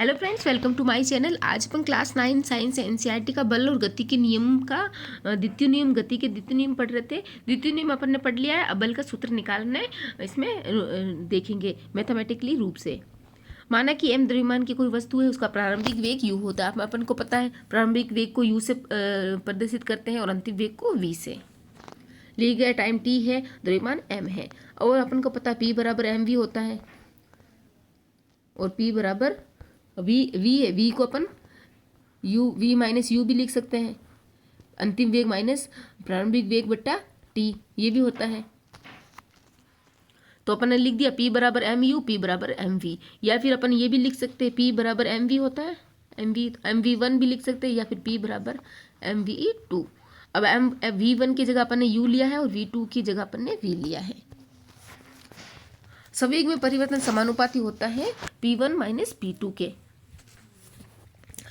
Hello friends, welcome to my channel. आज अपन class 9 science NCERT का बल और गति के नियम का द्वितीय नियम, गति के द्वितीय नियम पढ़ रहे थे। द्वितीय नियम अपन ने पढ़ लिया है। अब बल का सूत्र निकालना है, इसमें देखेंगे मैथमेटिकली रूप से। माना कि m द्रव्यमान की कोई वस्तु है, उसका प्रारंभिक वेग u होता है। अपन को पता है प्रारंभिक वेग को u से प्रदर्शित करते हैं और अंतिम वेग को v से। लिया गया टाइम t है, द्रव्यमान m है और अपन को पता है p बराबर mv होता है और p बराबर v है। v को अपन v माइनस यू भी लिख सकते हैं, अंतिम वेग माइनस प्रारंभिक वेग बट्टा t, ये भी होता है। तो अपन ने लिख दिया p बराबर एम यू, p बराबर एम वी। या फिर अपन ये भी लिख सकते हैं p बराबर एम वी होता है, एम वी वन भी लिख सकते हैं, या फिर p बराबर एम वी टू। अब एम वी वन की जगह अपन ने u लिया है और v टू की जगह अपन ने v लिया है। संवेग में परिवर्तन समानुपाती होता है p1 माइनस p2 के।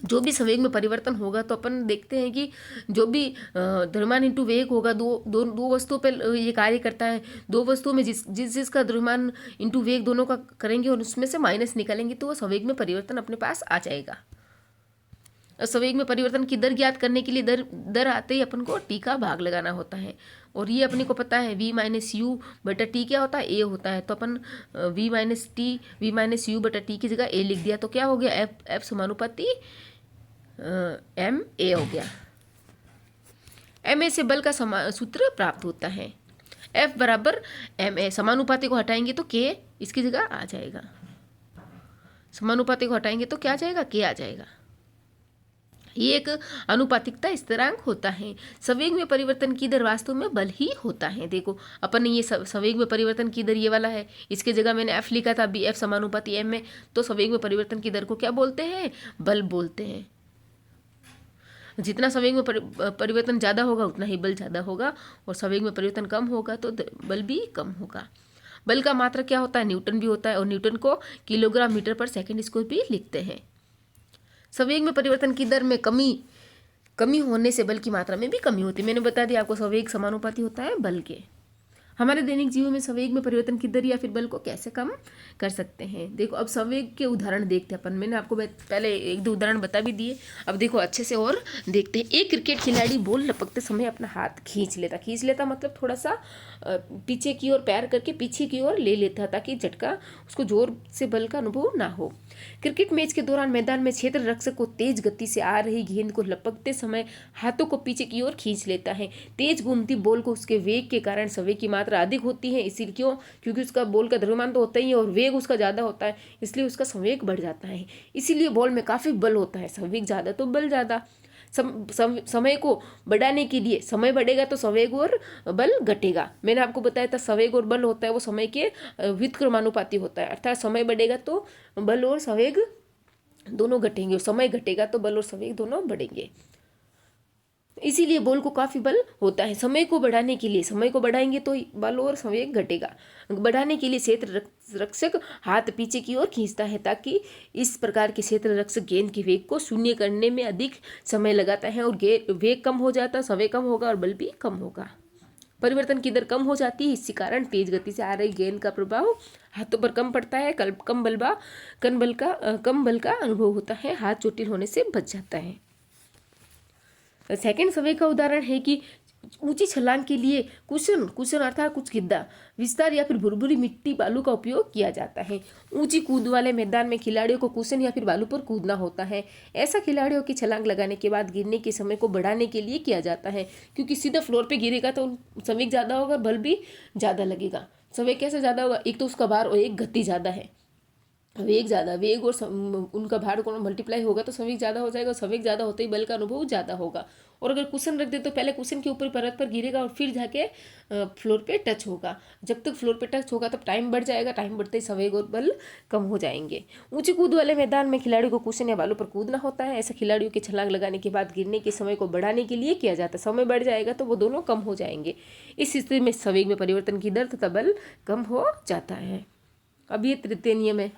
जो भी संवेग में परिवर्तन होगा तो अपन देखते हैं कि जो भी द्रव्यमान इंटू वेग होगा, दो वस्तुओं पर ये कार्य करता है। दो वस्तुओं में जिसका द्रव्यमान इंटू वेग दोनों का करेंगे और उसमें से माइनस निकालेंगे तो वो संवेग में परिवर्तन अपने पास आ जाएगा। संवेग में परिवर्तन की दर ज्ञात करने के लिए दर आते ही अपन को टी का भाग लगाना होता है। और ये अपने को पता है v माइनस यू बटा टी क्या होता है, a होता है। तो अपन v माइनस यू बटा टी की जगह a लिख दिया तो क्या हो गया, f समानुपाती एम ए हो गया। एम ए से बल का सूत्र प्राप्त होता है। F बराबर एम ए, समानुपाती को हटाएंगे तो k इसकी जगह आ जाएगा। समानुपाती को हटाएंगे तो क्या आ जाएगा, k आ जाएगा। ये एक अनुपातिकता स्थिरांक होता है। संवेग में परिवर्तन की दर वास्तव में बल ही होता है। देखो अपन ने ये संवेग में परिवर्तन की दर ये वाला है, इसके जगह मैंने f लिखा था, बी f समानुपाती m में। तो संवेग में परिवर्तन की दर को क्या बोलते हैं, बल बोलते हैं। जितना संवेग में परिवर्तन ज़्यादा होगा उतना ही बल ज़्यादा होगा, और संवेग में परिवर्तन कम होगा तो बल भी कम होगा। बल का मात्रक क्या होता है, न्यूटन भी होता है, और न्यूटन को किलोग्राम मीटर पर सेकंड स्क्वायर भी लिखते हैं। संवेग में परिवर्तन की दर में कमी होने से बल की मात्रा में भी कमी होती है। मैंने बता दिया आपको, संवेग समानुपाती होता है बल के। हमारे दैनिक जीवन में संवेग में परिवर्तन की दर या फिर बल को कैसे कम कर सकते हैं। देखो अब संवेग के उदाहरण देखते हैं अपन। मैंने आपको पहले एक दो उदाहरण बता भी दिए, अब देखो अच्छे से और देखते हैं। एक क्रिकेट खिलाड़ी बॉल लपकते समय अपना हाथ खींच लेता मतलब थोड़ा सा पीछे की ओर पैर करके पीछे की ओर ले लेता, ताकि झटका उसको जोर से बल का अनुभव ना हो। क्रिकेट मैच के दौरान मैदान में क्षेत्र रक्षक को तेज गति से आ रही गेंद को लपकते समय हाथों को पीछे की ओर खींच लेता है। तेज घूमती बॉल को उसके वेग के कारण संवेग की मात्रा अधिक होती है। इसीलिए क्योंकि उसका बॉल का द्रव्यमान तो होता ही है और वेग उसका ज़्यादा होता है, इसलिए उसका संवेग बढ़ जाता है। इसीलिए बॉल में काफ़ी बल होता है, संवेग ज़्यादा तो बल ज़्यादा। समय को बढ़ाने के लिए, समय बढ़ेगा तो संवेग और बल घटेगा। मैंने आपको बताया था संवेग और बल होता है वो समय के व्युत्क्रमानुपाती होता है, अर्थात समय बढ़ेगा तो बल और संवेग दोनों घटेंगे, और समय घटेगा तो बल और संवेग दोनों बढ़ेंगे। इसीलिए बॉल को काफ़ी बल होता है। समय को बढ़ाने के लिए, समय को बढ़ाएंगे तो बल और संवेग घटेगा। बढ़ाने के लिए क्षेत्र रक्षक हाथ पीछे की ओर खींचता है, ताकि इस प्रकार के क्षेत्र रक्षक गेंद के वेग को शून्य करने में अधिक समय लगाता है, और वेग कम हो जाता है, समय कम होगा और बल भी कम होगा। परिवर्तन की दर कम हो जाती है, इसी कारण तेज गति से आ रही गेंद का प्रभाव हाथों पर कम पड़ता है। कम बल का अनुभव होता है, हाथ चोटिल होने से बच जाता है। सेकंड संवेग का उदाहरण है कि ऊंची छलांग के लिए कुशन अर्थात कुछ गिद्दा विस्तार या फिर भुरभुरी मिट्टी बालू का उपयोग किया जाता है। ऊंची कूद वाले मैदान में खिलाड़ियों को कुशन या फिर बालू पर कूदना होता है। ऐसा खिलाड़ियों की छलांग लगाने के बाद गिरने के समय को बढ़ाने के लिए किया जाता है, क्योंकि सीधा फ्लोर पे गिरेगा तो संवेग ज़्यादा होगा, बल भी ज़्यादा लगेगा। संवेग कैसे ज़्यादा होगा, एक तो उसका भार और एक गति ज़्यादा है। वेग ज़्यादा, वेग और उनका भार को मल्टीप्लाई होगा तो संवेग ज़्यादा हो जाएगा, और संवेग ज़्यादा होते ही बल का अनुभव ज़्यादा होगा। और अगर कुशन रख दे तो पहले कुशन के ऊपर परत पर गिरेगा और फिर जाके फ्लोर पे टच होगा। जब तक फ्लोर पे टच होगा तब टाइम बढ़ जाएगा, टाइम बढ़ते ही संवेग और बल कम हो जाएंगे। ऊंची कूद वाले मैदान में खिलाड़ी को कुशन या बालू पर कूदना होता है। ऐसा खिलाड़ियों के छलांग लगाने के बाद गिरने के समय को बढ़ाने के लिए किया जाता है। समय बढ़ जाएगा तो वो दोनों कम हो जाएंगे। इस स्थिति में संवेग में परिवर्तन की दर तथा बल कम हो जाता है। अब ये तृतीय नियम है।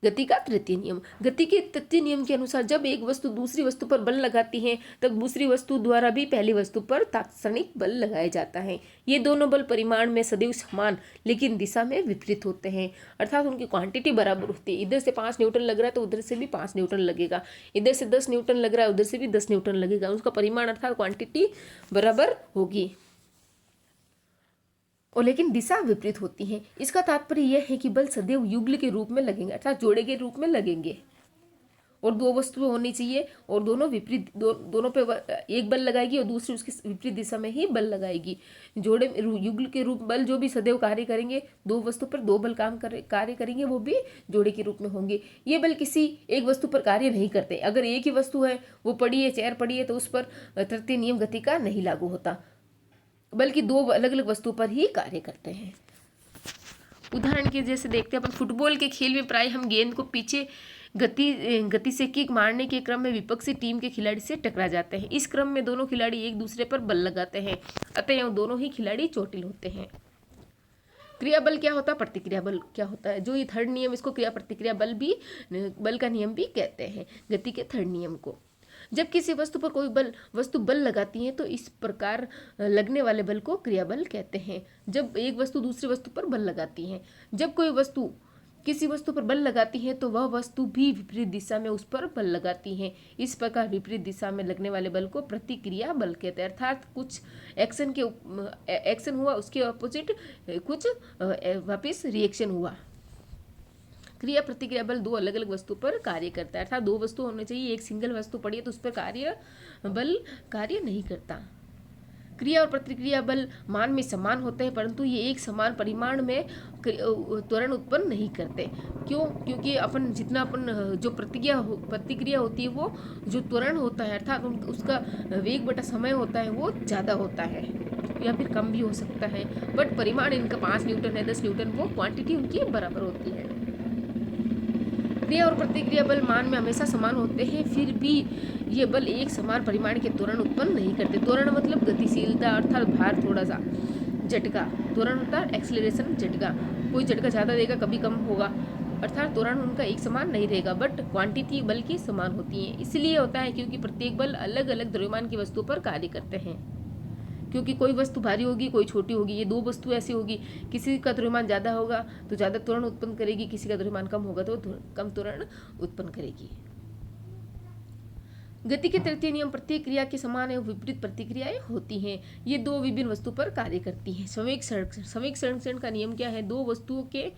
गति का तृतीय नियम। गति के तृतीय नियम के अनुसार जब एक वस्तु दूसरी वस्तु पर बल लगाती है तब दूसरी वस्तु द्वारा भी पहली वस्तु पर तात्क्षणिक बल लगाया जाता है। ये दोनों बल परिमाण में सदैव समान लेकिन दिशा में विपरीत होते हैं, अर्थात उनकी क्वांटिटी बराबर होती है। इधर से 5 न्यूटन लग रहा है तो उधर से भी 5 न्यूटन लगेगा, इधर से 10 न्यूटन लग रहा है उधर से भी 10 न्यूटन लगेगा, उसका परिमाण अर्थात क्वांटिटी बराबर होगी और लेकिन दिशा विपरीत होती है। इसका तात्पर्य यह है कि बल सदैव युगल के रूप में लगेंगे, अर्थात जोड़े के रूप में लगेंगे और दो वस्तुएं होनी चाहिए और दोनों विपरीत दोनों पे एक बल लगाएगी और दूसरी उसकी विपरीत दिशा में ही बल लगाएगी। जोड़े युगल के रूप बल जो भी सदैव कार्य करेंगे, दो वस्तु पर दो बल कार्य करेंगे, वो भी जोड़े के रूप में होंगे। ये बल किसी एक वस्तु पर कार्य नहीं करते। अगर एक ही वस्तु है, वो पड़ी है, चेयर पड़ी है, तो उस पर तृतीय नियम गति का नहीं लागू होता, बल्कि दो अलग अलग वस्तु पर ही कार्य करते हैं। उदाहरण के जैसे देखते हैं अपन, फुटबॉल के खेल में प्राय हम गेंद को पीछे गति से किक मारने के क्रम में विपक्षी टीम के खिलाड़ी से टकरा जाते हैं। इस क्रम में दोनों खिलाड़ी एक दूसरे पर बल लगाते हैं, अतः दोनों ही खिलाड़ी चोटिल होते हैं। क्रिया बल क्या होता है, प्रतिक्रिया बल क्या होता है। जो ये थर्ड नियम, इसको क्रिया प्रतिक्रिया बल भी, बल का नियम भी कहते हैं, गति के थर्ड नियम को। जब किसी वस्तु पर कोई वस्तु बल लगाती है तो इस प्रकार लगने वाले बल को क्रिया बल कहते हैं। जब एक वस्तु दूसरी वस्तु पर बल लगाती है, जब कोई वस्तु किसी वस्तु पर बल लगाती है तो वह वस्तु भी विपरीत दिशा में उस पर बल लगाती है। इस प्रकार विपरीत दिशा में लगने वाले बल को प्रतिक्रिया बल कहते हैं, अर्थात कुछ एक्शन हुआ, उसके अपोजिट कुछ वापस रिएक्शन हुआ। क्रिया प्रतिक्रिया बल दो अलग अलग वस्तु पर कार्य करता है, अर्थात दो वस्तु होने चाहिए। एक सिंगल वस्तु पड़ी है तो उस पर बल कार्य नहीं करता। क्रिया और प्रतिक्रिया बल मान में समान होते हैं, परंतु ये एक समान परिमाण में त्वरण उत्पन्न नहीं करते। क्यों? क्योंकि जितना जो प्रतिक्रिया होती है, वो जो त्वरण होता है अर्थात उसका वेग बटा समय होता है, वो ज़्यादा होता है या फिर कम भी हो सकता है, बट परिमाण इनका 5 न्यूटन है, 10 न्यूटन, वो क्वांटिटी उनकी बराबर होती है। क्रिया और प्रतिक्रिया बल मान में हमेशा समान होते हैं, फिर भी ये बल एक समान परिमाण के त्वरण उत्पन्न नहीं करते। त्वरण मतलब गतिशीलता, अर्थात भार, थोड़ा सा झटका। त्वरण होता है एक्सीलरेशन, झटका। कोई झटका ज़्यादा देगा, कभी कम होगा, अर्थात त्वरण उनका एक समान नहीं रहेगा, बट क्वांटिटी बल की समान होती है। इसलिए होता है क्योंकि प्रत्येक बल अलग अलग द्रव्यमान की वस्तु पर कार्य करते हैं। क्योंकि कोई वस्तु भारी होगी, कोई छोटी होगी, ये दो वस्तु ऐसी होगी, किसी का द्रव्यमान ज़्यादा होगा तो ज़्यादा त्वरण उत्पन्न करेगी, किसी का द्रव्यमान कम होगा तो कम त्वरण उत्पन्न करेगी। गति के तृतीय नियम, प्रत्येक क्रिया के समान एवं विपरीत प्रतिक्रियाएं होती हैं। ये दो विभिन्न वस्तु पर कार्य करती हैं। संवेग संरक्षण का नियम क्या है? दो वस्तुओं के